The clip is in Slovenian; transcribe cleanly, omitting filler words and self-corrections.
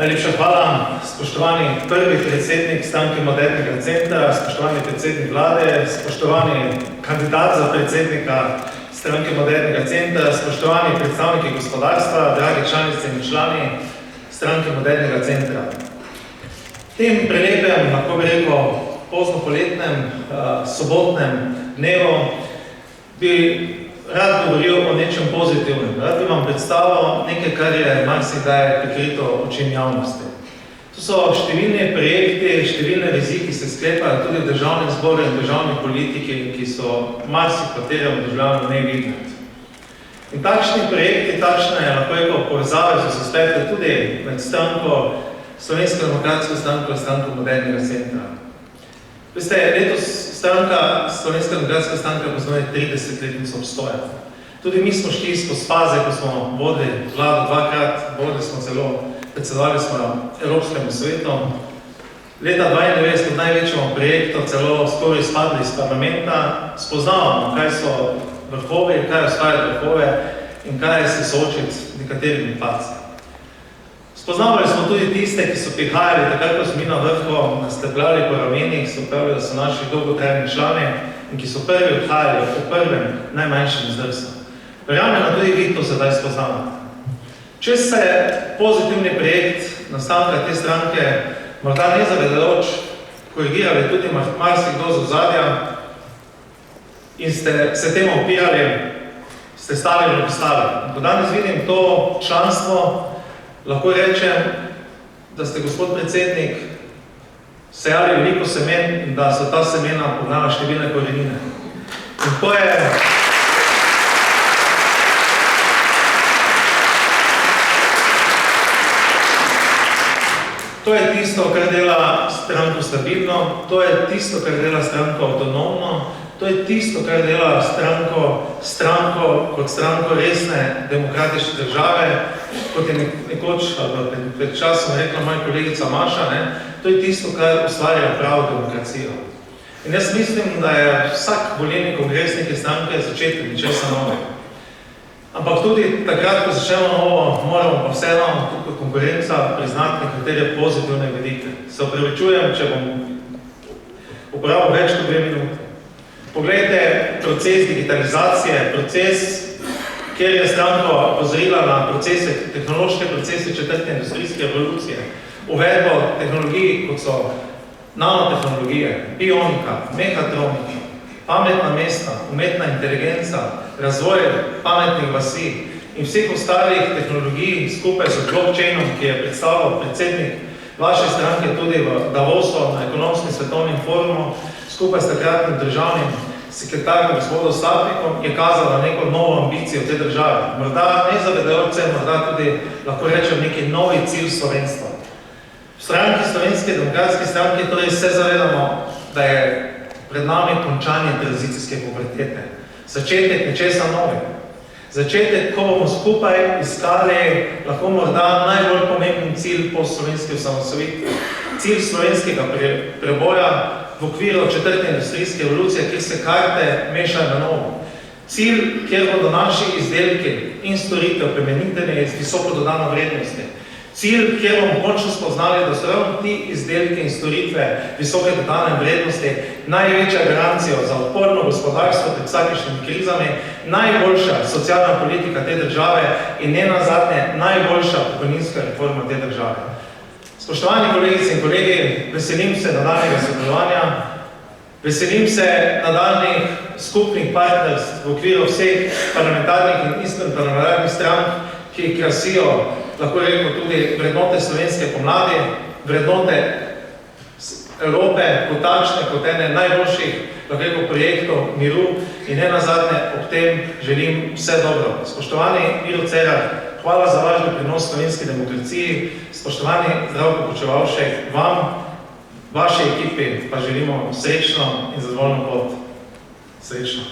Najlepša hvala, spoštovani prvi predsednik Stranke Modernega centra, spoštovani predsednik vlade, spoštovani kandidat za predsednika Stranke Modernega centra, spoštovani predstavniki gospodarstva, dragi članice in člani Stranke Modernega centra. V tem prelepem, lahko bi rekel, poznopoletnem, sobotnem dnevu bi rad govoril o nečem pozitivnem. Rad bi vam predstavil nekaj, kar je marsikdaj prikrito očem javnosti. To so številni projekti, številne vizije, ki se sklepajo tudi v državnem zboru in državni politiki, ki so marsikateremu državljanu nevidni. In takšni projekti, takšne, lahko rekel, povezave so se spletli tudi med stranko, Slovensko demokratsko stranko in Stranko Modernega centra. Veste, letos Slovenska demokratska stranka poznuje 30-letnico obstoja. Tudi mi smo šli skozi faze, ko smo vodili vlado dvakrat, vodili smo celo, predsedovali smo Evropskemu svetu. Leta 1992 v največjem projektu celo skoraj izpadli iz parlamenta, spoznavamo, kaj so vrhovi, kaj ostajajo vrhove in kaj se soočiti z nekaterimi padci. Spoznavali smo tudi tiste, ki so prihajali, takrat, ko smo mi na vrhu nastepljali po ramenih, so pravili, da so naši dolgotrajni člani in ki so prvi odhajali v prvem najmanjšem zdrsu. Verjamem, da tudi vi to sedaj spoznavate. Če se pozitivni projekt nastanka te stranke morda nezavedajoč korigirali tudi marsikdo z ozadja in ste se temu opirali, ste stali in obstali. Ko danes vidim to članstvo, lahko rečem, da ste, gospod predsednik, sejali veliko semen in da so ta semena pognala številne korenine. In to je tisto, kar dela stranko stabilno, to je tisto, kar dela stranko avtonomno, to je tisto, kar dela stranko kot stranko resne demokratične države, kot je nekoč, ali pred časom rekla moja kolegica Maša, to je tisto, kar ustvarja pravo demokracijo. In jaz mislim, da je vsak volilni kongres neke stranke začetek ničesa novega. Ampak tudi takrat, ko začnemo novo, moramo pa vseeno tukaj konkurenca priznati nekatere pozitivne vidike. Se opravičujem, če bom uporabil več kot 2 minute. Poglejte proces digitalizacije, proces, kjer je stranka opozorila na tehnološke procese 4. industrijske revolucije, uvedbo tehnologij, kot so nanotehnologije, bionika, mehatronika, pametna mesta, umetna inteligenca, razvoj pametnih vasi in vseh ostalih tehnologij skupaj z blockchainom, ki je predstavljal predsednik vaše stranke tudi v Davosu na ekonomskem svetovnem forumu, skupaj s takratnim državnim sekretarjem gospodom Slapnikom, je kazala neko novo ambicijo te države. Morda nezavedajoče, morda tudi, lahko rečem, neki novi cilj slovenstva. V stranki Slovenske demokratske stranke torej se zavedamo, da je pred nami končanje tranzicijske pubertete. Začetek nečesa novega. Začetek, ko bomo skupaj iskali lahko morda najbolj pomemben cilj po slovenski osamosvojitvi. Cilj slovenskega preboja v okviru 4. industrijske revolucije, kjer se karte mešajo na novo. Cilj, kjer bodo naši izdelki in storitev premeniteni z visoko dodano vrednosti. Cilj, kjer bomo končno spoznali, da so ravno ti izdelki in storitve visoke dodane vrednosti največja garancija za odporno gospodarstvo pred vsakišnjimi krizami, najboljša socialna politika te države in nenazadnje najboljša pokojninska reforma te države. Spoštovani kolegice in kolegi, veselim se nadaljnjega sodelovanja, veselim se nadaljnjih skupnih partnerstv v okviru vseh parlamentarnih in izvenparlamentarnih strank, ki krasijo, lahko rekel, tudi vrednote slovenske pomladi, vrednote Evrope kot takšne, kot ene najboljših, lahko rekel, projektov miru in nenazadnje ob tem želim vse dobro. Spoštovani Miro Cerar, hvala za vaš doprinos slovenski demokraciji, spoštovani Zdravko Počivalšek, vam, vaši ekipi pa želimo srečno in zadovoljno pot. Srečno.